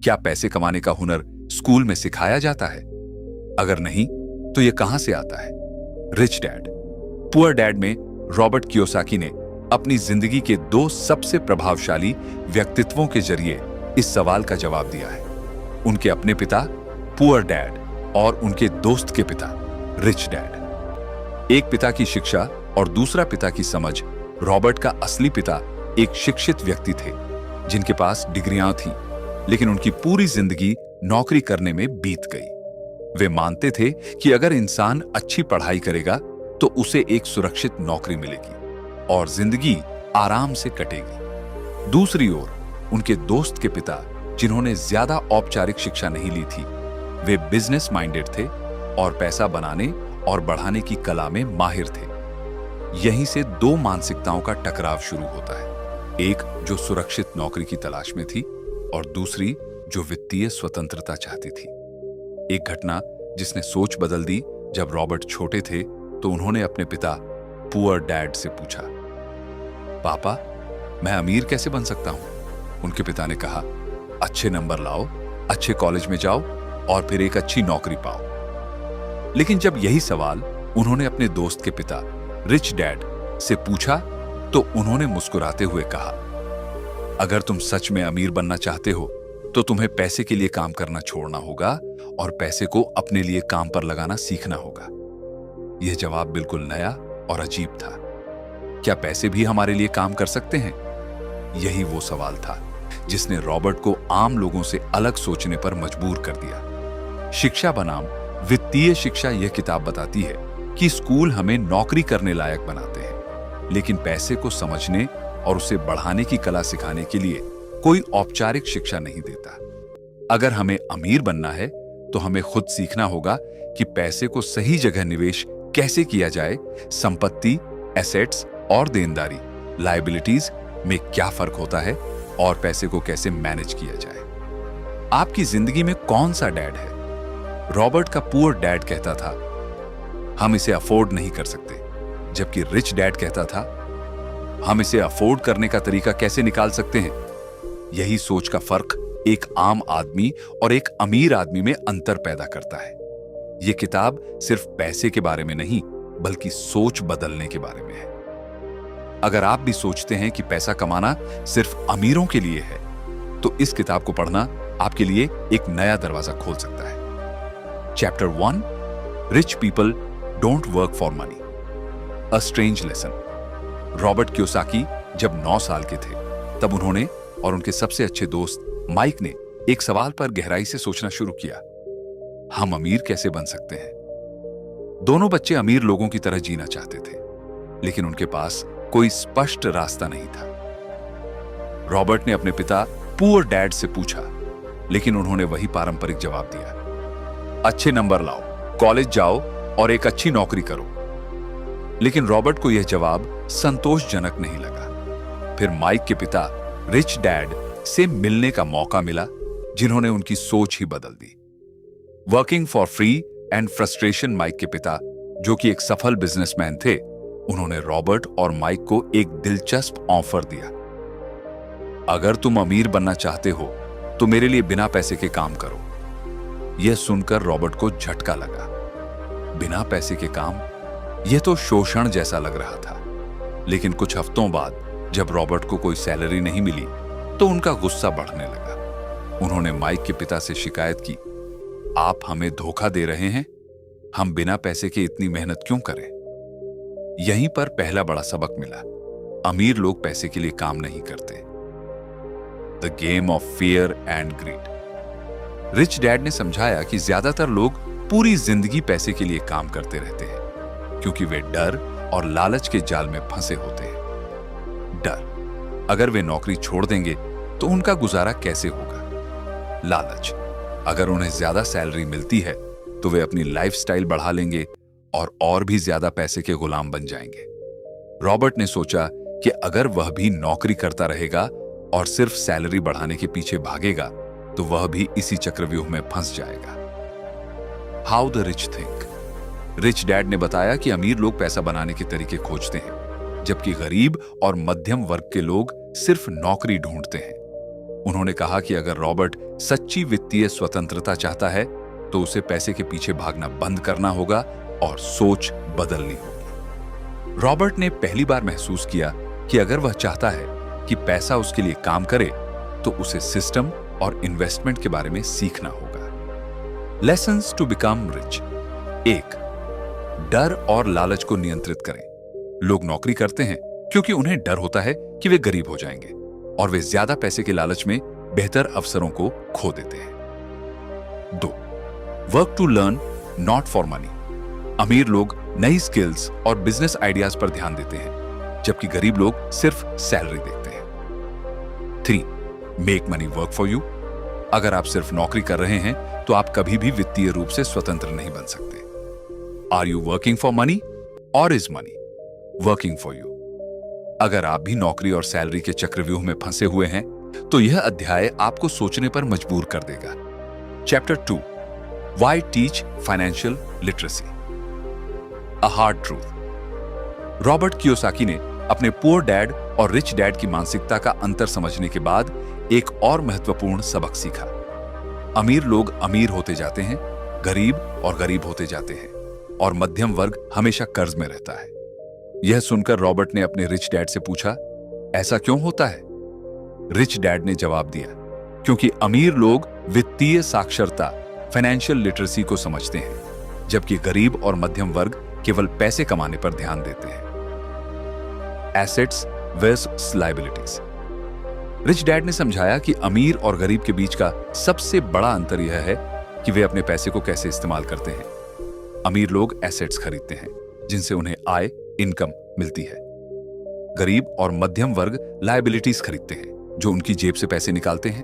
क्या पैसे कमाने का हुनर स्कूल में सिखाया जाता है? अगर नहीं, तो यह कहां से आता है? रिच डैड पुअर डैड में रॉबर्ट कियोसाकी ने अपनी जिंदगी के 2 सबसे प्रभावशाली व्यक्तित्वों के जरिए इस सवाल का जवाब दिया है। उनके अपने पिता पुअर डैड और उनके दोस्त के पिता रिच डैड। एक पिता की शिक्षा और दूसरा पिता की समझ। रॉबर्ट का असली पिता एक शिक्षित व्यक्ति थे जिनके पास डिग्रियां थीं, लेकिन उनकी पूरी जिंदगी नौकरी करने में बीत गई। वे मानते थे कि अगर इंसान अच्छी पढ़ाई करेगा तो उसे एक सुरक्षित नौकरी मिलेगी और जिंदगी आराम से कटेगी। दूसरी ओर उनके दोस्त के पिता, जिन्होंने ज्यादा औपचारिक शिक्षा नहीं ली थी, वे बिजनेस माइंडेड थे और पैसा बनाने और बढ़ाने की कला में माहिर थे। यहीं से 2 मानसिकताओं का टकराव शुरू होता है, एक जो सुरक्षित नौकरी की तलाश में थी और दूसरी जो वित्तीय स्वतंत्रता चाहती थी। एक घटना जिसने सोच बदल दी। जब रॉबर्ट छोटे थे तो उन्होंने अपने पिता पुअर डैड से पूछा, पापा, मैं अमीर कैसे बन सकता हूं? उनके पिता ने कहा, अच्छे नंबर लाओ, अच्छे कॉलेज में जाओ और फिर एक अच्छी नौकरी पाओ। लेकिन जब यही सवाल उन्होंने अपने दोस्त के पिता रिच डैड से पूछा तो उन्होंने मुस्कुराते हुए कहा, अगर तुम सच में अमीर बनना चाहते हो तो तुम्हें पैसे के लिए काम करना छोड़ना होगा और पैसे को अपने लिए काम पर लगाना सीखना होगा। यह जवाब बिल्कुल नया और अजीब था। क्या पैसे भी हमारे लिए काम कर सकते हैं? यही वो सवाल था जिसने रॉबर्ट को आम लोगों से अलग सोचने पर मजबूर कर दिया। शिक्षा बनाम वित्तीय शिक्षा यह किताब बताती है कि स्कूल हमें नौकरी करने लायक बनाते हैं, लेकिन पैसे को समझने और उसे बढ़ाने की कला सिखाने के लिए कोई औपचारिक शिक्षा नहीं देता। अगर हमें अमीर बनना है तो हमें खुद सीखना होगा कि पैसे को सही जगह निवेश कैसे किया जाए, संपत्ति, एसेट्स और देनदारी, लायबिलिटीज में क्या फर्क होता है और पैसे को कैसे मैनेज किया जाए। आपकी जिंदगी में कौन सा डैड है? रॉबर्ट का पुअर डैड कहता था, हम इसे अफोर्ड नहीं कर सकते, जबकि रिच डैड कहता था, हम इसे अफोर्ड करने का तरीका कैसे निकाल सकते हैं। यही सोच का फर्क एक आम आदमी और एक अमीर आदमी में अंतर पैदा करता है। यह किताब सिर्फ पैसे के बारे में नहीं, बल्कि सोच बदलने के बारे में है। अगर आप भी सोचते हैं कि पैसा कमाना सिर्फ अमीरों के लिए है, तो इस किताब को पढ़ना आपके लिए एक नया दरवाजा खोल सकता है। Chapter 1, rich people don't work for money, a strange lesson. Robert Kiyosaki जब 9 साल के थे, तब उन्होंने और उनके सबसे अच्छे दोस्त माइक ने एक सवाल पर गहराई से सोचना शुरू किया, हम अमीर कैसे बन सकते हैं? दोनों बच्चे अमीर लोगों की तरह जीना चाहते थे, लेकिन उनके पास कोई स्पष्ट रास्ता नहीं था। रॉबर्ट ने अपने पिता पुअर डैड से पूछा, लेकिन उन्होंने वही पारंपरिक जवाब दिया, अच्छे नंबर लाओ, कॉलेज जाओ और एक अच्छी नौकरी करो। लेकिन रॉबर्ट को यह जवाब संतोषजनक नहीं लगा। फिर माइक के पिता रिच डैड से मिलने का मौका मिला, जिन्होंने उनकी सोच ही बदल दी। Working for free and frustration Mike के पिता, जो कि एक सफल बिजनेसमैन थे, उन्होंने रॉबर्ट और माइक को एक दिलचस्प ऑफर दिया, अगर तुम अमीर बनना चाहते हो तो मेरे लिए बिना पैसे के काम करो। यह सुनकर रॉबर्ट को झटका लगा। बिना पैसे के काम, यह तो शोषण जैसा लग रहा था। लेकिन कुछ हफ्तों बाद जब रॉबर्ट को कोई सैलरी नहीं मिली तो उनका गुस्सा बढ़ने लगा। उन्होंने माइक के पिता से शिकायत की, आप हमें धोखा दे रहे हैं, हम बिना पैसे के इतनी मेहनत क्यों करें? यहीं पर पहला बड़ा सबक मिला, अमीर लोग पैसे के लिए काम नहीं करते। The game of fear and greed. Rich dad ने समझाया कि ज्यादातर लोग पूरी जिंदगी पैसे के लिए काम करते रहते हैं, क्योंकि वे डर और लालच के जाल में फंसे होते हैं। डर, अगर वे नौकरी छोड़ देंगे तो उनका गुजारा कैसे होगा। लालच, अगर उन्हें ज्यादा सैलरी मिलती है तो वे अपनी लाइफस्टाइल बढ़ा लेंगे और भी ज्यादा पैसे के गुलाम बन जाएंगे। रॉबर्ट ने सोचा कि अगर वह भी नौकरी करता रहेगा और सिर्फ सैलरी बढ़ाने के पीछे भागेगा तो वह भी इसी चक्रव्यूह में फंस जाएगा। How the rich think. Rich dad ने बताया कि अमीर लोग पैसा बनाने के तरीके खोजते हैं, जबकि गरीब और मध्यम वर्ग के लोग सिर्फ नौकरी ढूंढते हैं। उन्होंने कहा कि अगर रॉबर्ट सच्ची वित्तीय स्वतंत्रता चाहता है तो उसे पैसे के पीछे भागना बंद करना होगा और सोच बदलनी होगी। रॉबर्ट ने पहली बार महसूस किया कि अगर वह चाहता है कि पैसा उसके लिए काम करे तो उसे सिस्टम और इन्वेस्टमेंट के बारे में सीखना होगा। Lessons to become rich. 1. डर और लालच को नियंत्रित करें। लोग नौकरी करते हैं क्योंकि उन्हें डर होता है कि वे गरीब हो जाएंगे और वे ज्यादा पैसे के लालच में बेहतर अवसरों को खो देते हैं। 2. Work to learn, not for money. अमीर लोग नई स्किल्स और बिजनेस आइडियाज पर ध्यान देते हैं जबकि गरीब लोग सिर्फ सैलरी देखते हैं। 3. Make money work for you. अगर आप सिर्फ नौकरी कर रहे हैं तो आप कभी भी वित्तीय रूप से स्वतंत्र नहीं बन सकते। Are you working for money और is money working for you? अगर आप भी नौकरी और सैलरी के चक्रव्यूह में फंसे हुए हैं तो यह अध्याय आपको सोचने पर मजबूर कर देगा। Chapter 2, why teach financial literacy, a hard truth. Robert Kiyosaki ने अपने पुअर डैड और रिच डैड की मानसिकता का अंतर समझने के बाद एक और महत्वपूर्ण सबक सीखा। अमीर लोग अमीर होते जाते हैं, गरीब और गरीब होते जाते हैं और मध्यम वर्ग हमेशा कर्ज में रहता है। यह सुनकर रॉबर्ट ने अपने रिच डैड से पूछा, ऐसा क्यों होता है? रिच डैड ने जवाब दिया, क्योंकि अमीर लोग वित्तीय साक्षरता, फाइनेंशियल लिटरेसी को समझते हैं जबकि गरीब और मध्यम वर्ग केवल पैसे कमाने पर ध्यान देते हैं। Assets versus liabilities. Rich dad ने समझाया कि अमीर और गरीब के बीच का सबसे बड़ा अंतर यह है कि वे अपने पैसे को कैसे इस्तेमाल करते हैं। अमीर लोग एसेट्स खरीदते हैं जिनसे उन्हें आय, इनकम मिलती है। गरीब और मध्यम वर्ग लायबिलिटीज खरीदते हैं जो उनकी जेब से पैसे निकालते हैं।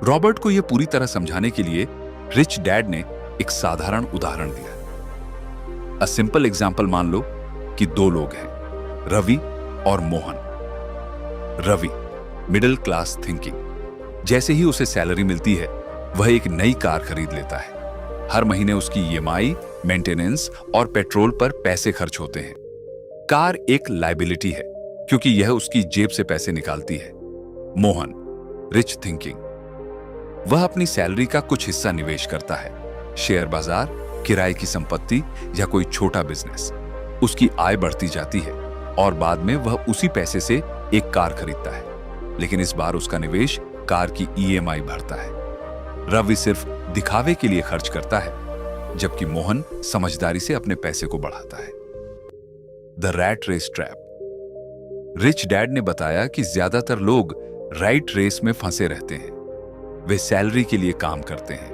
रॉबर्ट को यह पूरी तरह समझाने के लिए रिच डैड ने एक साधारण उदाहरण दिया। अ सिंपल एग्जाम्पल मान लो कि 2 लोग हैं, रवि और Mohan. Ravi middle class thinking. जैसे ही उसे सैलरी मिलती है वह एक नई कार खरीद लेता है। हर महीने उसकी ईएमआई, मेंटेनेंस और पेट्रोल पर पैसे खर्च होते हैं। कार एक लायबिलिटी है क्योंकि यह उसकी जेब से पैसे निकालती है। Mohan rich thinking. वह अपनी सैलरी का कुछ हिस्सा निवेश करता है, शेयर बाजार, किराए की संपत्ति या कोई छोटा बिजनेस। उसकी आय बढ़ती जाती है और बाद में वह उसी पैसे से एक कार खरीदता है, लेकिन इस बार उसका निवेश कार की ईएमआई भरता है। रवि सिर्फ दिखावे के लिए खर्च करता है जबकि मोहन समझदारी से अपने पैसे को बढ़ाता है। The rat race trap. Rich dad ने बताया कि ज्यादातर लोग राइट रेस में फंसे रहते हैं। वे सैलरी के लिए काम करते हैं,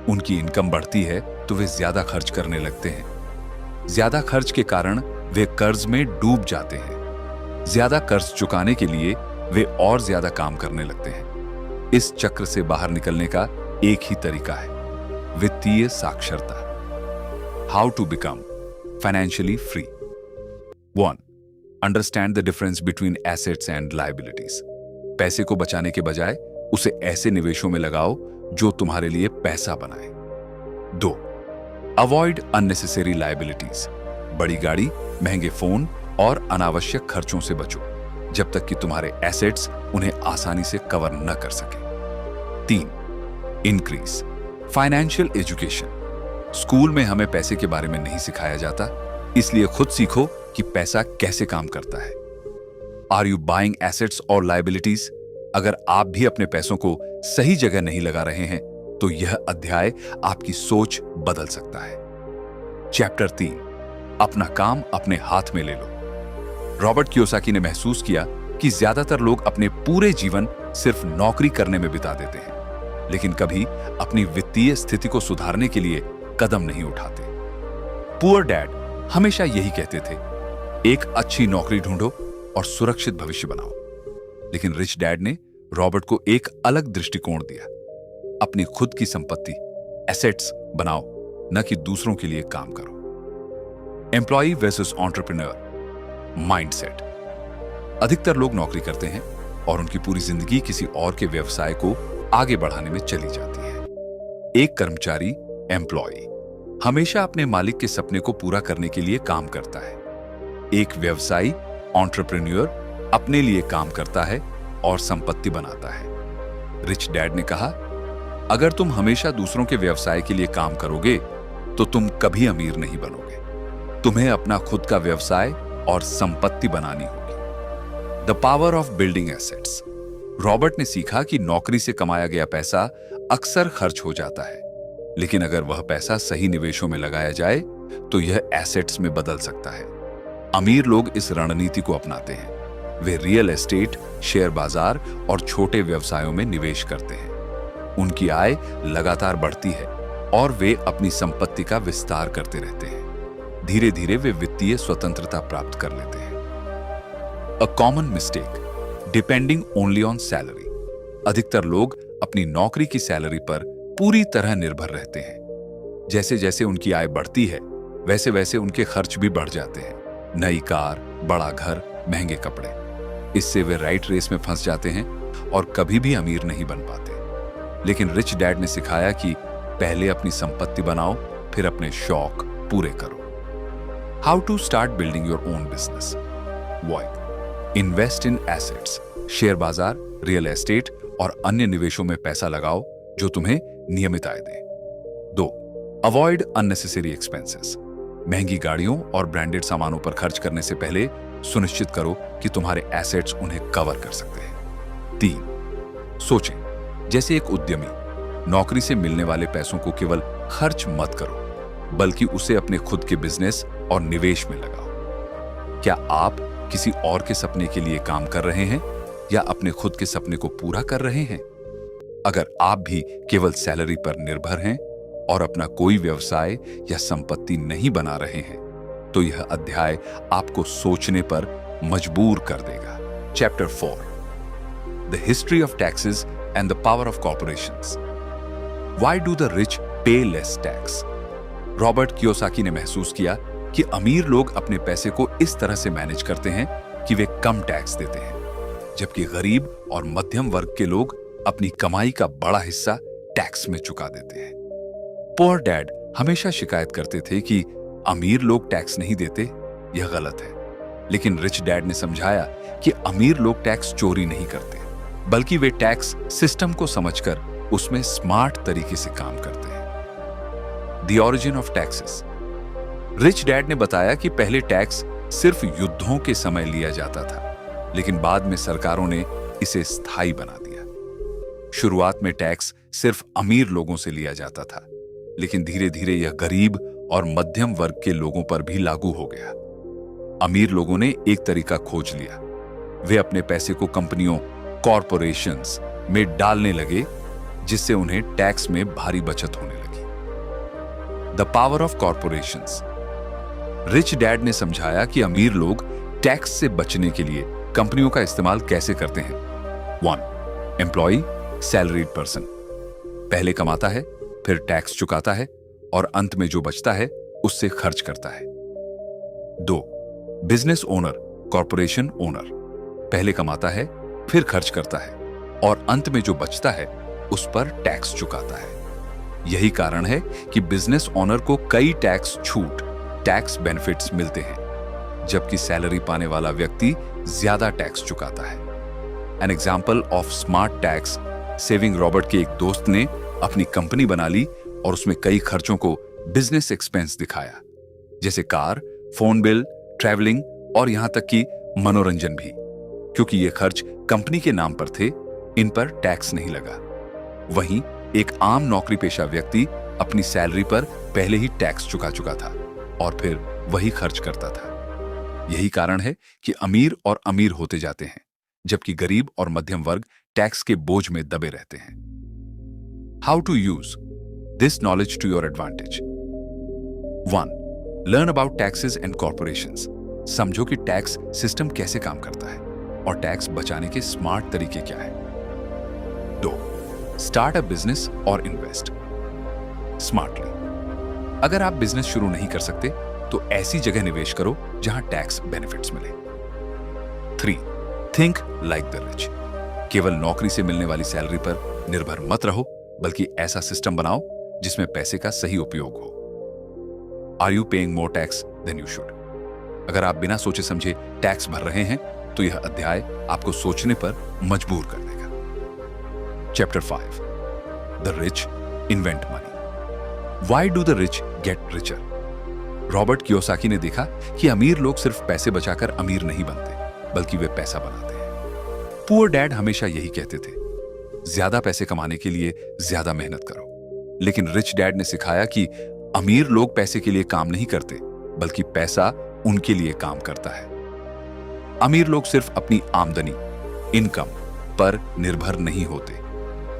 उनकी इनकम बढ़ती है तो वे ज्यादा खर्च करने लगते हैं। ज्यादा खर्च के कारण वे कर्ज में डूब जाते हैं। ज्यादा कर्ज चुकाने के लिए वे और ज्यादा काम करने लगते हैं। इस चक्र से बाहर निकलने का एक ही तरीका है, वित्तीय साक्षरता। How to become financially free. 1. Understand the difference between assets and liabilities. पैसे को बचाने के बजाय उसे ऐसे निवेशों में लगाओ जो तुम्हारे लिए पैसा बनाए। 2. Avoid unnecessary liabilities. बड़ी गाड़ी, महंगे फोन और अनावश्यक खर्चों से बचो जब तक कि तुम्हारे एसेट्स उन्हें आसानी से कवर न कर सके। 3. Increase financial education. स्कूल में हमें पैसे के बारे में नहीं सिखाया जाता, इसलिए खुद सीखो कि पैसा कैसे काम करता है। आर यू बाइंग एसेट्स और लायबिलिटीज? अगर आप भी अपने पैसों को सही जगह नहीं लगा रहे हैं तो यह अध्याय आपकी सोच बदल सकता है। चैप्टर 3, अपना काम अपने हाथ में ले लो। रॉबर्ट कियोसाकी ने महसूस किया कि ज्यादातर लोग अपने पूरे जीवन सिर्फ नौकरी करने में बिता देते हैं, लेकिन कभी अपनी वित्तीय स्थिति को सुधारने के लिए कदम नहीं उठाते। पुअर डैड हमेशा यही कहते थे, एक अच्छी नौकरी ढूंढो और सुरक्षित भविष्य बनाओ। लेकिन रिच डैड ने रॉबर्ट को एक अलग दृष्टिकोण दिया, अपनी खुद की संपत्ति, एसेट्स बनाओ, न कि दूसरों के लिए काम करो। Employ versus entrepreneur mindset. अधिकतर लोग नौकरी करते हैं और उनकी पूरी जिंदगी किसी और के व्यवसाय को आगे बढ़ाने में चली जाती है। एक कर्मचारी, एम्प्लॉय, हमेशा अपने मालिक के सपने को पूरा करने के लिए काम करता है। एक व्यवसायी, एंटरप्रेन्योर, अपने लिए काम करता है और संपत्ति बनाता है। रिच डैड ने कहा, अगर तुम हमेशा दूसरों के व्यवसाय के लिए काम करोगे तो तुम कभी अमीर नहीं बनोगे। तुम्हें अपना खुद का व्यवसाय और संपत्ति बनानी होगी। The power of building assets. Robert ने सीखा कि नौकरी से कमाया गया पैसा अक्सर खर्च हो जाता है, लेकिन अगर वह पैसा सही निवेशों में लगाया जाए तो यह एसेट्स में बदल सकता है। अमीर लोग इस रणनीति को अपनाते हैं। वे रियल एस्टेट, शेयर बाजार और छोटे व्यवसायों में निवेश करते हैं। उनकी आय लगातार बढ़ती है और वे अपनी संपत्ति का विस्तार करते रहते हैं। धीरे धीरे वे वित्तीय स्वतंत्रता प्राप्त कर लेते हैं। A common mistake, depending only on salary. अधिकतर लोग अपनी नौकरी की सैलरी पर पूरी तरह निर्भर रहते हैं। जैसे जैसे उनकी आय बढ़ती है, वैसे वैसे उनके खर्च भी बढ़ जाते हैं। नई कार, बड़ा घर, महंगे कपड़े। इससे वे राइट रेस में फंस जाते हैं और कभी भी अमीर नहीं बन पाते। लेकिन रिच डैड ने सिखाया कि पहले अपनी संपत्ति बनाओ, फिर अपने शौक पूरे करो। How to start building your own business. One, invest in assets. Share बाजार, रियल एस्टेट और अन्य निवेशों में पैसा लगाओ जो तुम्हें नियमित आय दें। दो, अवॉइड अननेसेसरी एक्सपेंसेस। महंगी गाड़ियों और ब्रांडेड सामानों पर खर्च करने से पहले सुनिश्चित करो कि तुम्हारे एसेट्स उन्हें कवर कर सकते हैं। तीन, सोचें जैसे एक उद्यमी। नौकरी से मिलने वाले पैसों को केवल खर्च मत करो, बल्कि उसे अपने खुद के बिजनेस और निवेश में लगाओ। क्या आप किसी और के सपने के लिए काम कर रहे हैं या अपने खुद के सपने को पूरा कर रहे हैं? अगर आप भी केवल सैलरी पर निर्भर हैं और अपना कोई व्यवसाय या संपत्ति नहीं बना रहे हैं, तो यह अध्याय आपको सोचने पर मजबूर कर देगा। Chapter 4, the history of taxes and the power of corporations. Why do the rich पे लेस टैक्स? रॉबर्ट कियोसाकी ने महसूस किया कि अमीर लोग अपने पैसे को इस तरह से मैनेज करते हैं कि वे कम टैक्स देते हैं, जबकि गरीब और मध्यम वर्ग के लोग अपनी कमाई का बड़ा हिस्सा टैक्स में चुका देते हैं। पुअर डैड हमेशा शिकायत करते थे कि अमीर लोग टैक्स नहीं देते, यह गलत है। लेकिन रिच डैड ने समझाया कि अमीर लोग टैक्स चोरी नहीं करते, बल्कि वे टैक्स सिस्टम को समझकर उसमें स्मार्ट तरीके से काम करते हैं। The origin of taxes. Rich dad ने बताया कि पहले टैक्स सिर्फ युद्धों के समय लिया जाता था, लेकिन बाद में सरकारों ने इसे स्थायी बना दिया। शुरुआत में टैक्स सिर्फ अमीर लोगों से लिया जाता था, लेकिन धीरे धीरे यह गरीब और मध्यम वर्ग के लोगों पर भी लागू हो गया। अमीर लोगों ने एक तरीका खोज लिया। वे अपने पैसे को कंपनियों, कॉरपोरेशंस में डालने लगे, जिससे उन्हें टैक्स में भारी बचत होने लगी। The power of corporations. Rich dad ने समझाया कि अमीर लोग टैक्स से बचने के लिए कंपनियों का इस्तेमाल कैसे करते हैं। 1, एम्प्लॉई, सैलरीड पर्सन। पहले कमाता है, फिर टैक्स चुकाता है और अंत में जो बचता है उससे खर्च करता है। 2, बिजनेस ओनर, कॉरपोरेशन ओनर। पहले कमाता है, फिर खर्च करता है और अंत में जो बचता है उस पर टैक्स चुकाता है। यही कारण है कि बिजनेस ओनर को कई टैक्स छूट, टैक्स बेनिफिट्स मिलते हैं, जबकि सैलरी पाने वाला व्यक्ति ज्यादा टैक्स चुकाता है। An example of smart tax saving. Robert के एक दोस्त ने अपनी कंपनी बना ली और उसमें कई खर्चों को बिजनेस एक्सपेंस दिखाया, जैसे कार, फोन बिल, ट्रैवलिंग और यहां तक कि मनोरंजन भी। क्योंकि ये खर्च कंपनी के नाम पर थे, इन पर टैक्स नहीं लगा। वहीं एक आम नौकरी पेशा व्यक्ति अपनी सैलरी पर पहले ही टैक्स चुका चुका था और फिर वही खर्च करता था। यही कारण है कि अमीर और अमीर होते जाते हैं, जबकि गरीब और मध्यम वर्ग टैक्स के बोझ में दबे रहते हैं। How to use this knowledge to your advantage. 1, learn about taxes and corporations. समझो कि टैक्स सिस्टम कैसे काम करता है और टैक्स बचाने के स्मार्ट तरीके क्या है। 2, स्टार्ट अ बिजनेस और इन्वेस्ट स्मार्टली। अगर आप बिजनेस शुरू नहीं कर सकते तो ऐसी जगह निवेश करो जहां टैक्स बेनिफिट्स मिले। 3, थिंक लाइक द रिच। केवल नौकरी से मिलने वाली सैलरी पर निर्भर मत रहो, बल्कि ऐसा सिस्टम बनाओ जिसमें पैसे का सही उपयोग हो। Are you paying more tax than you should? अगर आप बिना सोचे समझे टैक्स भर रहे हैं तो यह अध्याय आपको सोचने पर मजबूर कर देगा। Chapter 5 the rich invent money. Why do the rich get richer? Robert Kiyosaki ने देखा कि अमीर लोग सिर्फ पैसे बचाकर अमीर नहीं बनते, बल्कि वे पैसा बनाते हैं। पुअर डैड हमेशा यही कहते थे, ज्यादा पैसे कमाने के लिए ज्यादा मेहनत करो। लेकिन रिच डैड ने सिखाया कि अमीर लोग पैसे के लिए काम नहीं करते, बल्कि पैसा उनके लिए काम करता है। अमीर लोग सिर्फ अपनी आमदनी, इनकम पर निर्भर नहीं होते,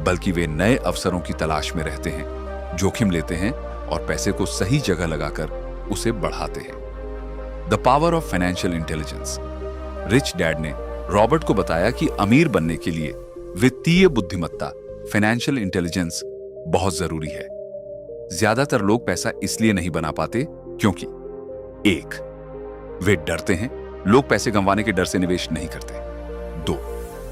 बल्कि वे नए अवसरों की तलाश में रहते हैं, जोखिम लेते हैं और पैसे को सही जगह लगाकर उसे बढ़ाते हैं। The power of financial intelligence. Rich dad ने रॉबर्ट को बताया कि अमीर बनने के लिए वित्तीय बुद्धिमत्ता, फाइनेंशियल इंटेलिजेंस बहुत जरूरी है। ज्यादातर लोग पैसा इसलिए नहीं बना पाते क्योंकि 1. वे डरते हैं, लोग पैसे गंवाने के डर से निवेश नहीं करते। 2.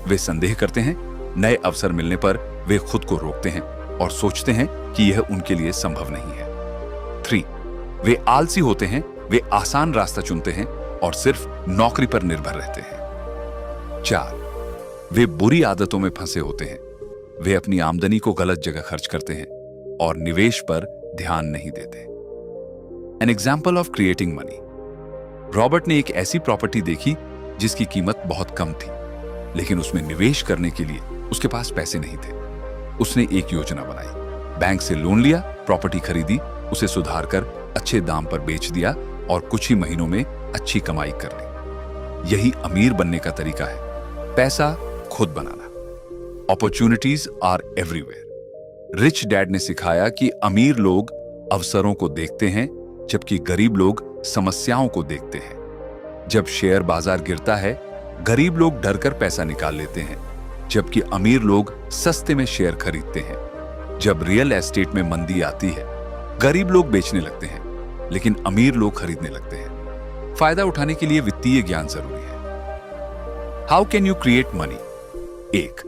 वे संदेह करते हैं, नए अवसर मिलने पर वे खुद को रोकते हैं और सोचते हैं कि यह उनके लिए संभव नहीं है। 3. वे आलसी होते हैं, वे आसान रास्ता चुनते हैं और सिर्फ नौकरी पर निर्भर रहते हैं। 4. वे बुरी आदतों में फंसे होते हैं, वे अपनी आमदनी को गलत जगह खर्च करते हैं और निवेश पर ध्यान नहीं देते। An example of creating money. Robert ने एक ऐसी प्रॉपर्टी देखी जिसकी कीमत बहुत कम थी, लेकिन उसमें निवेश करने के लिए उसके पास पैसे नहीं थे। उसने एक योजना बनाई, बैंक से लोन लिया, प्रॉपर्टी खरीदी, उसे सुधार कर अच्छे दाम पर बेच दिया और कुछ ही महीनों में अच्छी कमाई कर ली। यही अमीर बनने का तरीका है, पैसा खुद बनाना। Opportunities are everywhere. Rich dad ने सिखाया कि अमीर लोग अवसरों को देखते हैं, जबकि गरीब लोग समस्याओं को देखते हैं। जब शेयर बाजार गिरता है, गरीब लोग डरकर पैसा निकाल लेते हैं, जबकि अमीर लोग सस्ते में शेयर खरीदते हैं। जब रियल एस्टेट में मंदी आती है, गरीब लोग बेचने लगते हैं, लेकिन अमीर लोग खरीदने लगते हैं। फायदा उठाने के लिए वित्तीय ज्ञान जरूरी है। How can you create money? 1.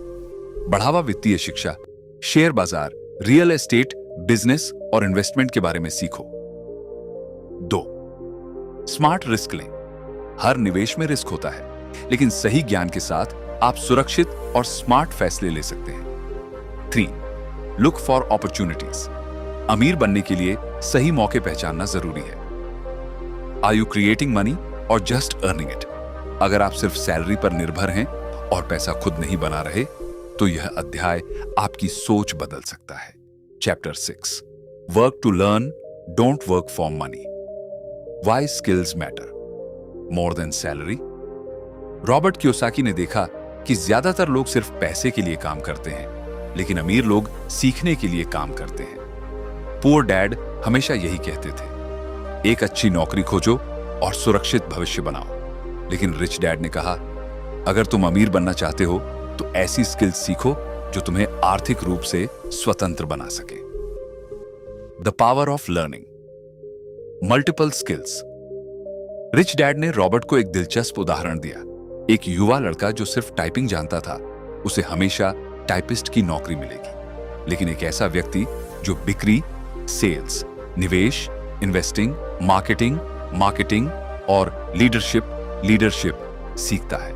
बढ़ावा वित्तीय शिक्षा, शेयर बाजार, रियल एस्टेट, बिजनेस और इन्वेस्टमेंट के बारे में सीखो। 2. स्मार्ट रिस्क लें। हर निवेश में रिस्क होता है, लेकिन सही ज्ञान के साथ आप सुरक्षित और स्मार्ट फैसले ले सकते हैं। 3. Look for opportunities. अमीर बनने के लिए सही मौके पहचानना जरूरी है। आर यू क्रिएटिंग मनी और जस्ट अर्निंग इट? अगर आप सिर्फ सैलरी पर निर्भर हैं और पैसा खुद नहीं बना रहे, तो यह अध्याय आपकी सोच बदल सकता है। Chapter 6 work to learn, don't work for money. Why skills matter more than salary. Robert Kiyosaki ने देखा कि ज्यादातर लोग सिर्फ पैसे के लिए काम करते हैं, लेकिन अमीर लोग सीखने के लिए काम करते हैं। पुअर डैड हमेशा यही कहते थे, एक अच्छी नौकरी खोजो और सुरक्षित भविष्य बनाओ। लेकिन रिच डैड ने कहा, अगर तुम अमीर बनना चाहते हो तो ऐसी स्किल्स सीखो जो तुम्हें आर्थिक रूप से स्वतंत्र बना सके। The power of learning, multiple skills. Rich dad ने रॉबर्ट को एक दिलचस्प उदाहरण दिया। एक युवा लड़का जो सिर्फ टाइपिंग जानता था, उसे हमेशा टाइपिस्ट की नौकरी मिलेगी। लेकिन एक ऐसा व्यक्ति जो बिक्री, सेल्स, निवेश, इन्वेस्टिंग, मार्केटिंग और लीडरशिप सीखता है,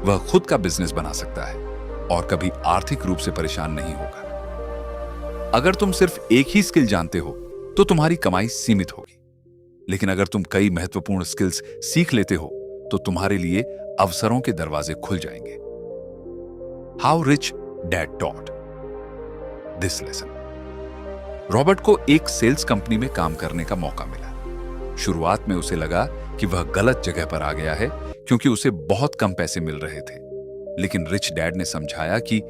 वह खुद का बिजनेस बना सकता है और कभी आर्थिक रूप से परेशान नहीं होगा। अगर तुम सिर्फ एक ही स्किल जानते हो तो तुम्हारी कमाई सीमित होगी, लेकिन अगर तुम कई महत्वपूर्ण स्किल्स सीख लेते हो तो तुम्हारे लिए अवसरों के दरवाजे खुल जाएंगे। How rich dad taught this lesson. Robert को एक सेल्स कंपनी में काम करने का मौका मिला। शुरुआत में उसे लगा कि वह गलत जगह पर आ गया है, क्योंकि उसे बहुत कम पैसे मिल रहे थे। लेकिन रिच डैड ने समझाया कि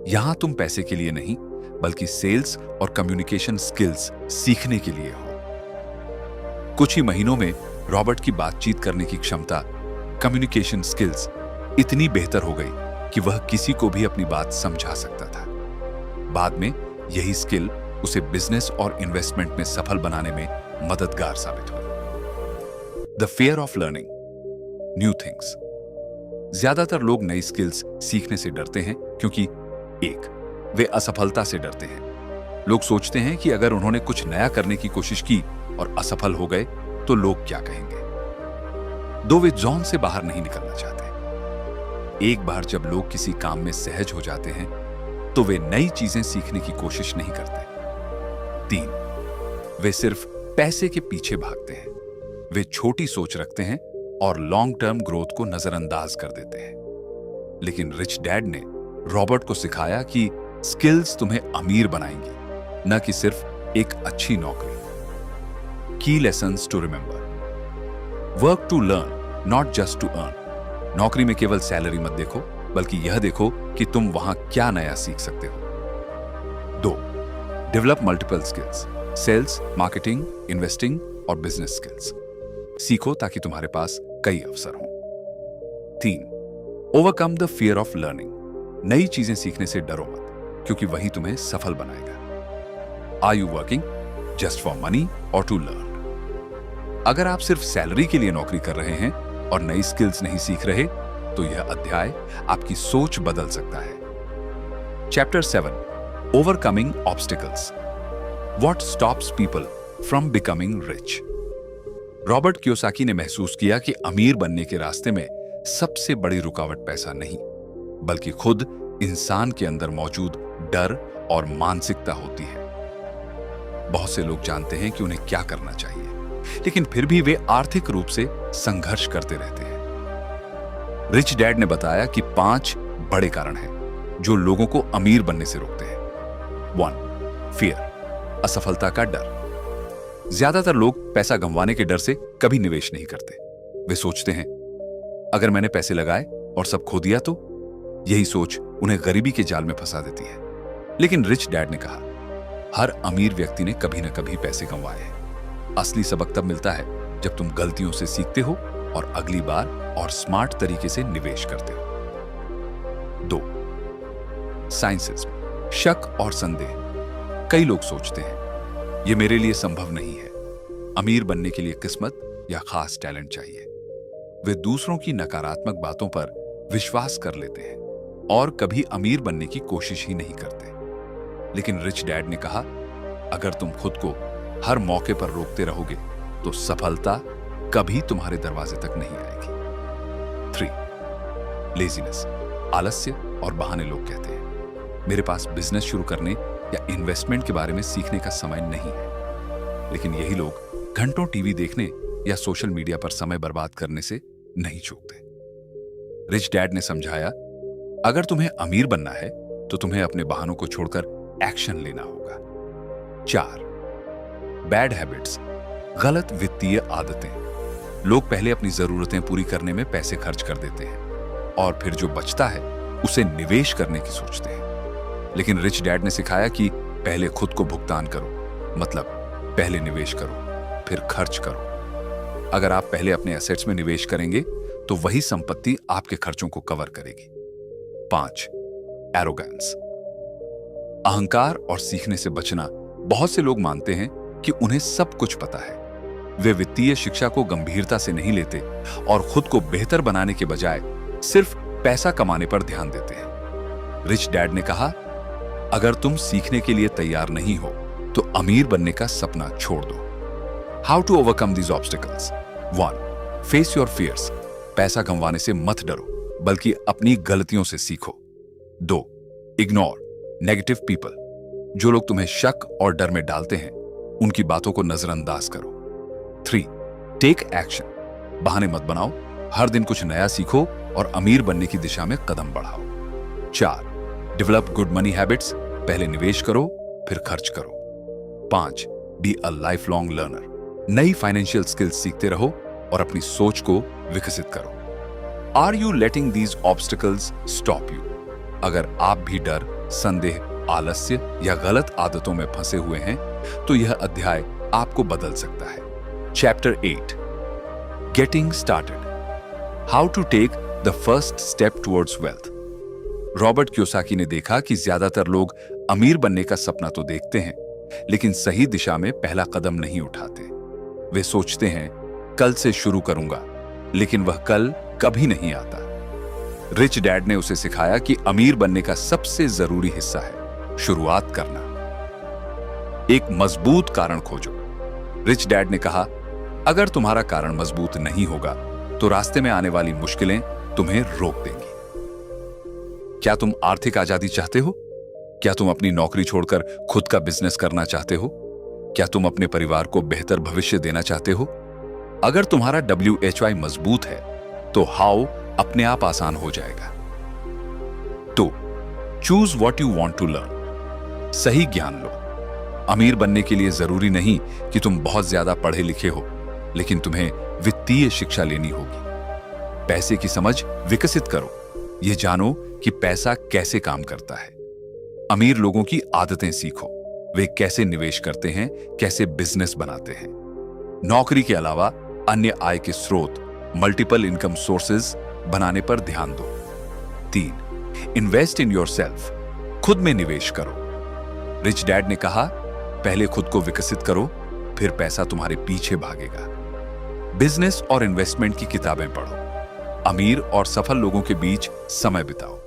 यहां तुम पैसे के लिए नहीं, बल्कि सेल्स और कम्युनिकेशन स्किल्स सीखने के लिए हो। कुछ ही महीनों में रॉबर्ट की बातचीत करने की क्षमता, कम्युनिकेशन स्किल्स इतनी बेहतर हो गई कि वह किसी को भी अपनी बात समझा सकता था। बाद में यही स्किल उसे बिजनेस और इन्वेस्टमेंट में सफल बनाने में मददगार साबित हुई। The fear of learning new things. ज्यादातर लोग नई स्किल्स सीखने से डरते हैं क्योंकि 1. वे असफलता से डरते हैं। लोग सोचते हैं कि अगर उन्होंने कुछ नया करने की कोशिश की और असफल हो गए तो लोग क्या कहेंगे। 2. वे जोन से बाहर नहीं निकलना चाहते। एक बार जब लोग किसी काम में सहज हो जाते हैं तो वे नई चीजें सीखने की कोशिश नहीं करते। 3, वे सिर्फ पैसे के पीछे भागते हैं। वे छोटी सोच रखते हैं और लॉन्ग टर्म ग्रोथ को नजरअंदाज कर देते हैं। लेकिन रिच डैड ने रॉबर्ट को सिखाया कि स्किल्स तुम्हें अमीर बनाएंगी, न कि सिर्फ एक अच्छी नौकरी। की lessons to remember: work to learn, not just to earn. नौकरी में केवल सैलरी मत देखो, बल्कि यह देखो कि तुम वहां क्या नया सीख सकते हो। 2, develop multiple skills: sales, marketing, investing और बिजनेस स्किल्स सीखो ताकि तुम्हारे पास कई अवसर हों। 3, overcome the fear of learning: नई चीजें सीखने से डरो मत, क्योंकि वही तुम्हें सफल बनाएगा। Are you working just for money और टू लर्न? अगर आप सिर्फ सैलरी के लिए नौकरी कर रहे हैं और नई स्किल्स नहीं सीख रहे, तो यह अध्याय आपकी सोच बदल सकता है। Chapter 7, overcoming obstacles: what stops people from becoming rich. Robert Kiyosaki ने महसूस किया कि अमीर बनने के रास्ते में सबसे बड़ी रुकावट पैसा नहीं, बल्कि खुद इंसान के अंदर मौजूद डर और मानसिकता होती है। बहुत से लोग जानते हैं कि उन्हें क्या करना चाहिए, लेकिन फिर भी वे आर्थिक रूप से संघर्ष करते रहते हैं। रिच डैड ने बताया कि 5 बड़े कारण हैं जो लोगों को अमीर बनने से रोकते हैं। 1, फियर: असफलता का डर। ज्यादातर लोग पैसा गंवाने के डर से कभी निवेश नहीं करते। वे सोचते हैं, अगर मैंने पैसे लगाए और सब खो दिया तो? यही सोच उन्हें गरीबी के जाल में फंसा देती है। लेकिन रिच डैड ने कहा, हर अमीर व्यक्ति ने कभी ना कभी पैसे गंवाए हैं। असली सबक तब मिलता है जब तुम गलतियों से सीखते हो और अगली बार और स्मार्ट तरीके से निवेश करते हो। 2, साइंसिज्म: शक और संदेह। कई लोग सोचते हैं, यह मेरे लिए संभव नहीं है। अमीर बनने के लिए किस्मत या खास टैलेंट चाहिए। वे दूसरों की नकारात्मक बातों पर विश्वास कर लेते हैं और कभी अमीर बनने की कोशिश ही नहीं करते। लेकिन रिच डैड ने कहा, अगर तुम खुद को हर मौके पर रोकते रहोगे तो सफलता कभी तुम्हारे दरवाजे तक नहीं आएगी। 3, लेजीनेस: आलस्य और बहाने। लोग कहते हैं, मेरे पास बिजनेस शुरू करने या इन्वेस्टमेंट के बारे में सीखने का समय नहीं है। लेकिन यही लोग घंटों टीवी देखने या सोशल मीडिया पर समय बर्बाद करने से नहीं चूकते। रिच डैड ने समझाया, अगर तुम्हें अमीर बनना है तो तुम्हें अपने बहानों को छोड़कर एक्शन लेना होगा। 4, बैड हैबिट्स: गलत वित्तीय आदतें। लोग पहले अपनी जरूरतें पूरी करने में पैसे खर्च कर देते हैं और फिर जो बचता है उसे निवेश करने की सोचते हैं। लेकिन रिच डैड ने सिखाया कि पहले खुद को भुगतान करो, मतलब पहले निवेश करो फिर खर्च करो। अगर आप पहले अपने एसेट्स में निवेश करेंगे तो वही संपत्ति आपके खर्चों को कवर करेगी। 5, एरोगेंस: अहंकार और सीखने से बचना। बहुत से लोग मानते हैं कि उन्हें सब कुछ पता है। वे वित्तीय शिक्षा को गंभीरता से नहीं लेते और खुद को बेहतर बनाने के बजाय सिर्फ पैसा कमाने पर ध्यान देते हैं। रिच डैड ने कहा, अगर तुम सीखने के लिए तैयार नहीं हो तो अमीर बनने का सपना छोड़ दो। How to overcome these obstacles: 1, face your fears: पैसा गंवाने से मत डरो, बल्कि अपनी गलतियों से सीखो। 2, इग्नोर नेगेटिव पीपल: जो लोग तुम्हें शक और डर में डालते हैं उनकी बातों को नजरअंदाज करो। 3, टेक एक्शन: बहाने मत बनाओ, हर दिन कुछ नया सीखो और अमीर बनने की दिशा में कदम बढ़ाओ। 4, डेवलप गुड मनी हैबिट्स: पहले निवेश करो फिर खर्च करो। 5, be a life long learner: नई फाइनेंशियल स्किल्स सीखते रहो और अपनी सोच को विकसित करो। Are you letting these obstacles stop you? अगर आप भी डर, संदेह, आलस्य या गलत आदतों में फंसे हुए हैं तो यह अध्याय आपको बदल सकता है। Chapter 8, getting started: how to take the first step towards wealth. Robert Kiyosaki ने देखा कि ज्यादातर लोग अमीर बनने का सपना तो देखते हैं, लेकिन सही दिशा में पहला कदम नहीं उठाते। वे सोचते हैं, कल से शुरू करूंगा, लेकिन वह कल कभी नहीं आता। रिच डैड ने उसे सिखाया कि अमीर बनने का सबसे जरूरी हिस्सा है शुरुआत करना। एक मजबूत कारण खोजो। रिच डैड ने कहा, अगर तुम्हारा कारण मजबूत नहीं होगा तो रास्ते में आने वाली मुश्किलें तुम्हें रोक देंगी। क्या तुम आर्थिक आजादी चाहते हो? क्या तुम अपनी नौकरी छोड़कर खुद का बिजनेस करना चाहते हो? क्या तुम अपने परिवार को बेहतर भविष्य देना चाहते हो? अगर तुम्हारा WHY मजबूत है तो हाउ अपने आप आसान हो जाएगा। तो choose what you want to learn. सही ज्ञान लो। अमीर बनने के लिए जरूरी नहीं कि तुम बहुत ज्यादा पढ़े लिखे हो, लेकिन तुम्हें वित्तीय शिक्षा लेनी होगी। पैसे की समझ विकसित करो। यह जानो कि पैसा कैसे काम करता है। अमीर लोगों की आदतें सीखो। वे कैसे निवेश करते हैं, कैसे बिजनेस बनाते हैं। नौकरी के अलावा अन्य आय के स्रोत, मल्टीपल इनकम सोर्सेज बनाने पर ध्यान दो। 3. Invest in yourself. खुद में निवेश करो। रिच डैड ने कहा, पहले खुद को विकसित करो, फिर पैसा तुम्हारे पीछे भागेगा। बिजनेस और इन्वेस्टमेंट की किताबें पढ़ो। अमीर और सफल लोगों के बीच समय बिताओ।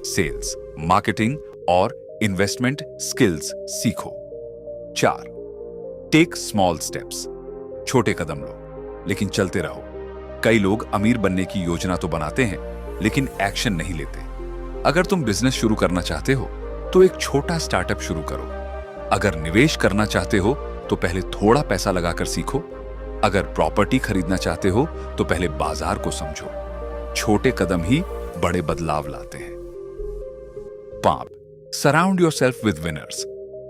सेल्स, मार्केटिंग और इन्वेस्टमेंट स्किल्स सीखो। 4. Take small steps. छोटे कदम लो, लेकिन चलते रहो। कई लोग अमीर बनने की योजना तो बनाते हैं, लेकिन एक्शन नहीं लेते। अगर तुम बिजनेस शुरू करना चाहते हो तो एक छोटा स्टार्टअप शुरू करो। अगर निवेश करना चाहते हो तो पहले थोड़ा पैसा लगाकर सीखो। अगर प्रॉपर्टी खरीदना चाहते हो तो पहले बाजार को समझो। छोटे कदम ही बड़े बदलाव लाते हैं। 5. Surround yourself with winners.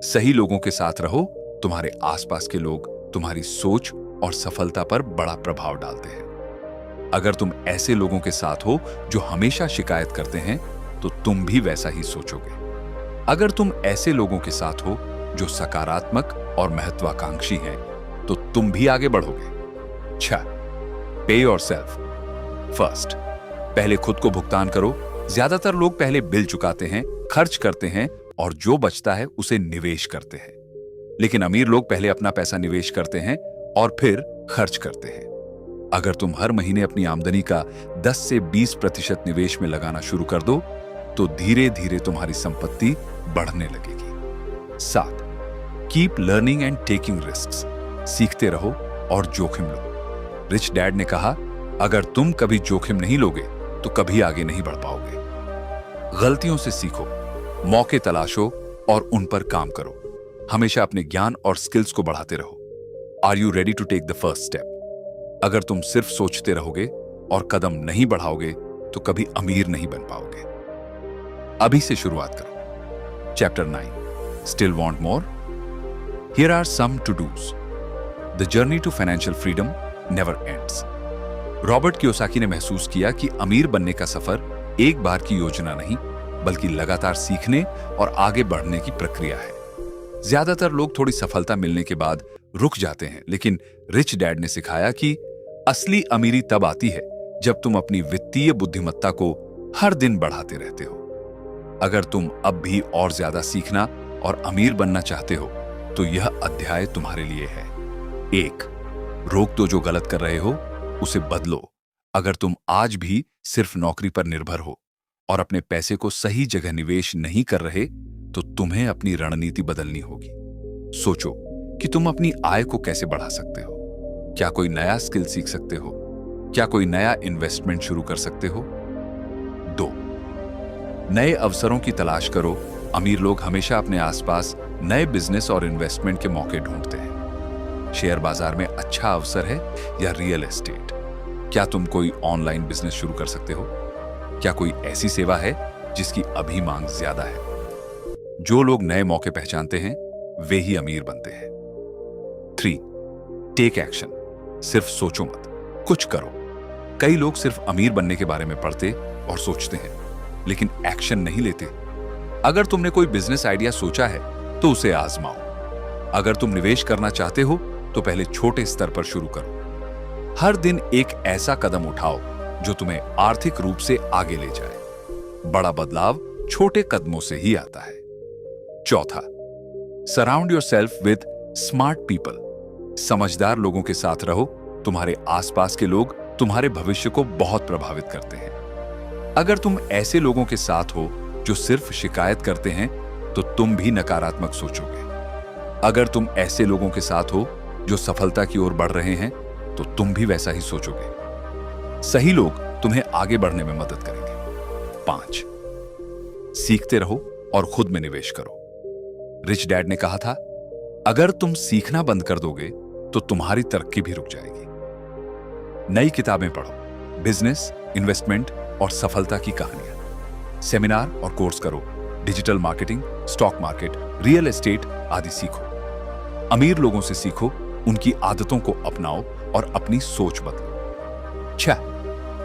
सही लोगों के साथ रहो। तुम्हारे आसपास के लोग तुम्हारी सोच और सफलता पर बड़ा प्रभाव डालते हैं। अगर तुम ऐसे लोगों के साथ हो जो हमेशा शिकायत करते हैं, तो तुम भी वैसा ही सोचोगे। अगर तुम ऐसे लोगों के साथ हो जो सकारात्मक और महत्वाकांक्षी हैं, तो तुम भी आगे बढ़ोगे। 6. पे योरसेल्फ फर्स्ट। पहले खुद को भुगतान करो। ज्यादातर लोग पहले बिल चुकाते हैं, खर्च करते हैं और जो बचता है उसे निवेश करते हैं। लेकिन अमीर लोग पहले अपना पैसा निवेश करते हैं और फिर खर्च करते हैं। अगर तुम हर महीने अपनी आमदनी का 10 से 20% निवेश में लगाना शुरू कर दो, तो धीरे धीरे तुम्हारी संपत्ति बढ़ने लगेगी। 7. Keep learning and taking risks. सीखते रहो और जोखिम लो। रिच डैड ने कहा, अगर तुम कभी जोखिम नहीं लोगे तो कभी आगे नहीं बढ़ पाओगे। गलतियों से सीखो, मौके तलाशो और उन पर काम करो। हमेशा अपने ज्ञान और स्किल्स को बढ़ाते रहो। Are you ready to take the first step? अगर तुम सिर्फ सोचते रहोगे और कदम नहीं बढ़ाओगे तो कभी अमीर नहीं बन पाओगे। अभी से शुरुआत करो। Chapter 9, still want more? Here are some to dos. The journey to financial freedom never ends. Robert Kiyosaki ने महसूस किया कि अमीर बनने का सफर एक बार की योजना नहीं, बल्कि लगातार सीखने और आगे बढ़ने की प्रक्रिया है। ज्यादातर लोग थोड़ी सफलता मिलने के बाद रुक जाते हैं, लेकिन रिच डैड ने सिखाया कि असली अमीरी तब आती है जब तुम अपनी वित्तीय बुद्धिमत्ता को हर दिन बढ़ाते रहते हो। अगर तुम अब भी और ज्यादा सीखना और अमीर बनना चाहते हो, तो यह अध्याय तुम्हारे लिए है। 1. रोक दो जो गलत कर रहे हो, उसे बदलो। अगर तुम आज भी सिर्फ नौकरी पर निर्भर हो और अपने पैसे को सही जगह निवेश नहीं कर रहे, तो तुम्हें अपनी रणनीति बदलनी होगी। सोचो कि तुम अपनी आय को कैसे बढ़ा सकते हो। क्या कोई नया स्किल सीख सकते हो? क्या कोई नया इन्वेस्टमेंट शुरू कर सकते हो? 2. नए अवसरों की तलाश करो। अमीर लोग हमेशा अपने आसपास नए बिजनेस और इन्वेस्टमेंट के मौके ढूंढते हैं। शेयर बाजार में अच्छा अवसर है या रियल एस्टेट? क्या तुम कोई ऑनलाइन बिजनेस शुरू कर सकते हो? क्या कोई ऐसी सेवा है जिसकी अभी मांग ज्यादा है? जो लोग नए मौके पहचानते हैं, वे ही अमीर बनते हैं। 3. Take action. सिर्फ सोचो मत, कुछ करो। कई लोग सिर्फ अमीर बनने के बारे में पढ़ते और सोचते हैं, लेकिन एक्शन नहीं लेते। अगर तुमने कोई बिजनेस आइडिया सोचा है तो उसे आजमाओ। अगर तुम निवेश करना चाहते हो तो पहले छोटे स्तर पर शुरू करो। हर दिन एक ऐसा कदम उठाओ जो तुम्हें आर्थिक रूप से आगे ले जाए। बड़ा बदलाव छोटे कदमों से ही आता है। 4. Surround yourself with smart people. समझदार लोगों के साथ रहो। तुम्हारे आसपास के लोग तुम्हारे भविष्य को बहुत प्रभावित करते हैं। अगर तुम ऐसे लोगों के साथ हो जो सिर्फ शिकायत करते हैं, तो तुम भी नकारात्मक सोचोगे। अगर तुम ऐसे लोगों के साथ हो जो सफलता की ओर बढ़ रहे हैं, तो तुम भी वैसा ही सोचोगे। सही लोग तुम्हें आगे बढ़ने में मदद करेंगे। 5. सीखते रहो और खुद में निवेश करो। रिच डैड ने कहा था, अगर तुम सीखना बंद कर दोगे तो तुम्हारी तरक्की भी रुक जाएगी। नई किताबें पढ़ो, बिजनेस, इन्वेस्टमेंट और सफलता की कहानियां। सेमिनार और कोर्स करो, digital marketing, stock market, real estate आदि सीखो। अमीर लोगों से सीखो, उनकी आदतों को अपनाओ और अपनी सोच बदलो। 6.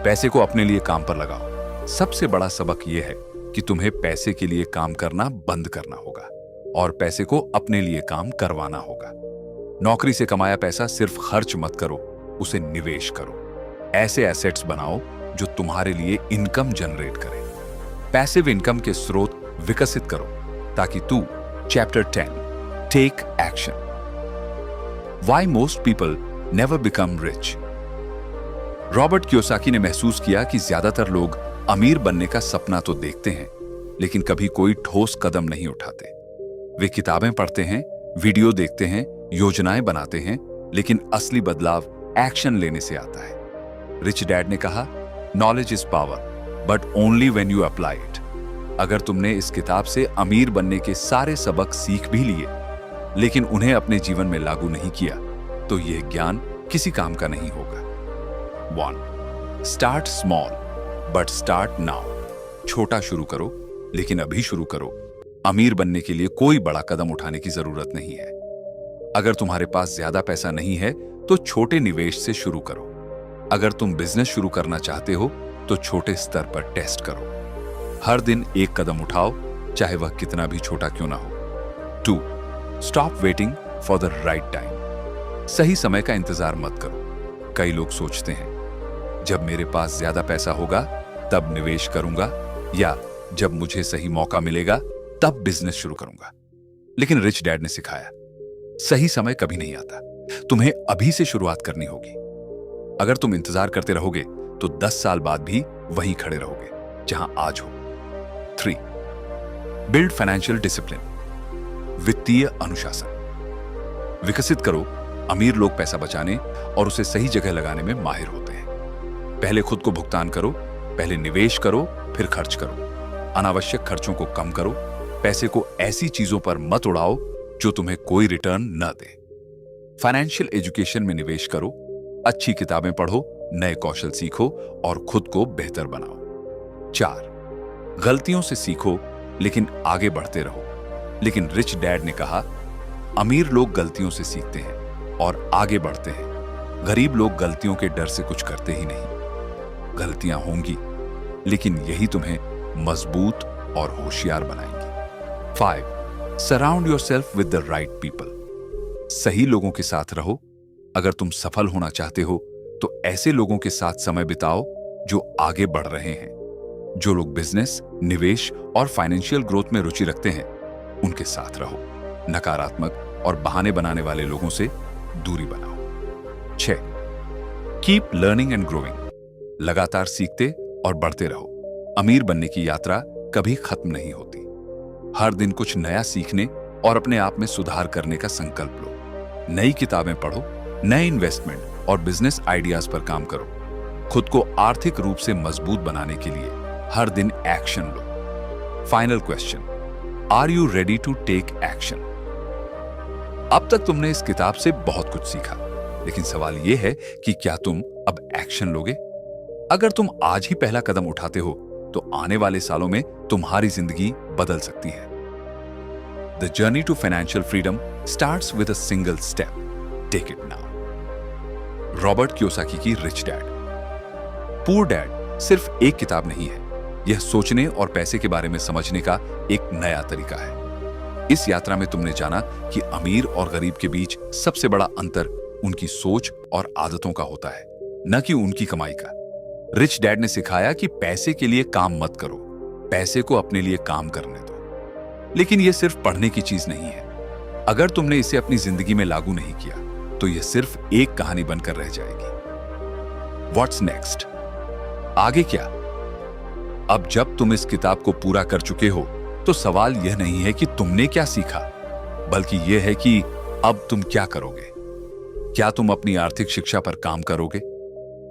पैसे को अपने लिए काम पर लगाओ। सबसे बड़ा सबक यह है कि तुम्हें पैसे के लिए काम करना बंद करना होगा और पैसे को अपने लिए काम करवाना होगा। नौकरी से कमाया पैसा सिर्फ खर्च मत करो, उसे निवेश करो। ऐसे एसेट्स बनाओ जो तुम्हारे लिए इनकम जनरेट करे। पैसिव इनकम के स्रोत विकसित करो ताकि तू chapter 10 take action. Why most people never become rich. Robert Kiyosaki ने महसूस किया कि ज्यादातर लोग अमीर बनने का सपना तो देखते हैं, लेकिन कभी कोई ठोस कदम नहीं उठाते। वे किताबें पढ़ते हैं, वीडियो देखते हैं, योजनाएं बनाते हैं, लेकिन असली बदलाव एक्शन लेने से आता है। रिच डैड ने कहा, knowledge is power but only when you apply it. अगर तुमने इस किताब से अमीर बनने के सारे सबक सीख भी लिए, लेकिन उन्हें अपने जीवन में लागू नहीं किया, तो यह ज्ञान किसी काम का नहीं होगा। 1. Start small but start now. छोटा शुरू करो, लेकिन अभी शुरू करो। अमीर बनने के लिए कोई बड़ा कदम उठाने की जरूरत नहीं है। अगर तुम्हारे पास ज्यादा पैसा नहीं है तो छोटे निवेश से शुरू करो। अगर तुम बिजनेस शुरू करना चाहते हो तो छोटे स्तर पर टेस्ट करो। हर दिन एक कदम उठाओ, चाहे वह कितना भी छोटा क्यों ना हो। 2. Stop waiting for the right time. सही समय का इंतजार मत करो। कई लोग सोचते हैं, जब मेरे पास ज्यादा पैसा होगा तब निवेश करूंगा, या जब मुझे सही मौका मिलेगा तब बिजनेस शुरू करूंगा। लेकिन रिच डैड ने सिखाया, सही समय कभी नहीं आता, तुम्हें अभी से शुरुआत करनी होगी। अगर तुम इंतजार करते रहोगे तो 10 साल बाद भी वहीं खड़े रहोगे जहां आज हो। 3. Build financial discipline. वित्तीय अनुशासन विकसित करो। अमीर लोग पैसा बचाने और उसे सही जगह लगाने में माहिर होते हैं। पहले खुद को भुगतान करो, पहले निवेश करो, फिर खर्च करो। अनावश्यक खर्चों को कम करो। पैसे को ऐसी चीजों पर मत उड़ाओ जो तुम्हें कोई रिटर्न न दे। फाइनेंशियल एजुकेशन में निवेश करो। अच्छी किताबें पढ़ो, नए कौशल सीखो और खुद को बेहतर बनाओ। 4. गलतियों से सीखो लेकिन आगे बढ़ते रहो। लेकिन रिच डैड ने कहा, अमीर लोग गलतियों से सीखते हैं और आगे बढ़ते हैं। गरीब लोग गलतियों के डर से कुछ करते ही नहीं। गलतियां होंगी, लेकिन यही तुम्हें मजबूत और होशियार बनाएंगी। 5. Surround yourself with the right people. सही लोगों के साथ रहो। अगर तुम सफल होना चाहते हो तो ऐसे लोगों के साथ समय बिताओ जो आगे बढ़ रहे हैं। जो लोग बिजनेस, निवेश और फाइनेंशियल ग्रोथ में रुचि रखते हैं, उनके साथ रहो। नकारात्मक और बहाने बनाने वाले लोगों से दूरी बनाओ। 6. Keep learning and growing. लगातार सीखते और बढ़ते रहो। अमीर बनने की यात्रा कभी खत्म नहीं होती। हर दिन कुछ नया सीखने और अपने आप में सुधार करने का संकल्प लो। नई किताबें पढ़ो, नए इन्वेस्टमेंट और बिजनेस आइडियाज पर काम करो। खुद को आर्थिक रूप से मजबूत बनाने के लिए हर दिन एक्शन लो। Final question, are you ready to take action? अब तक तुमने इस किताब से बहुत कुछ सीखा, लेकिन सवाल यह है कि क्या तुम अब एक्शन लोगे? अगर तुम आज ही पहला कदम उठाते हो तो आने वाले सालों में तुम्हारी जिंदगी बदल सकती है। The journey to financial freedom starts with a single step. Take it now. Robert Kiyosaki की रिच डैड पुअर डैड सिर्फ एक किताब नहीं है, यह सोचने और पैसे के बारे में समझने का एक नया तरीका है। इस यात्रा में तुमने जाना कि अमीर और गरीब के बीच सबसे बड़ा अंतर उनकी सोच और आदतों का होता है, न कि उनकी कमाई का। रिच डैड ने सिखाया कि पैसे के लिए काम मत करो, पैसे को अपने लिए काम करने दो। लेकिन यह सिर्फ पढ़ने की चीज नहीं है। अगर तुमने इसे अपनी जिंदगी में लागू नहीं किया तो यह सिर्फ एक कहानी बनकर रह जाएगी। What's next? आगे क्या? अब जब तुम इस किताब को पूरा कर चुके हो तो सवाल यह नहीं है कि तुमने क्या सीखा, बल्कि यह है कि अब तुम क्या करोगे। क्या तुम अपनी आर्थिक शिक्षा पर काम करोगे?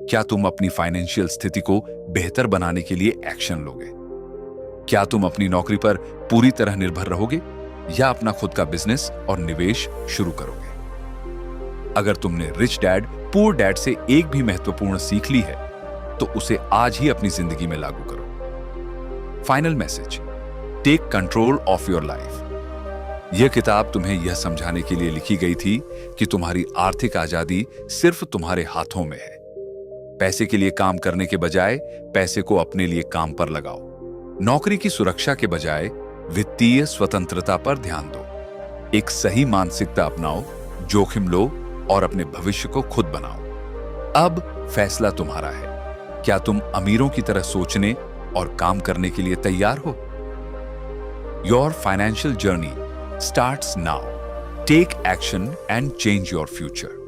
क्या तुम अपनी फाइनेंशियल स्थिति को बेहतर बनाने के लिए एक्शन लोगे? क्या तुम अपनी नौकरी पर पूरी तरह निर्भर रहोगे या अपना खुद का बिजनेस और निवेश शुरू करोगे। अगर तुमने रिच डैड पुअर डैड से एक भी महत्वपूर्ण सीख ली है तो उसे आज ही अपनी जिंदगी में लागू करो। Final message, take control of your life. यह किताब तुम्हें यह समझाने के लिए लिखी गई थी कि तुम्हारी आर्थिक आजादी सिर्फ तुम्हारे हाथों में है। पैसे के लिए काम करने के बजाय पैसे को अपने लिए काम पर लगाओ। नौकरी की सुरक्षा के बजाय वित्तीय स्वतंत्रता पर ध्यान दो। एक सही मानसिकता अपनाओ, जोखिम लो और अपने भविष्य को खुद बनाओ। अब फैसला तुम्हारा है। क्या तुम अमीरों की तरह सोचने और काम करने के लिए तैयार हो? Your financial journey starts now. Take action and change your future.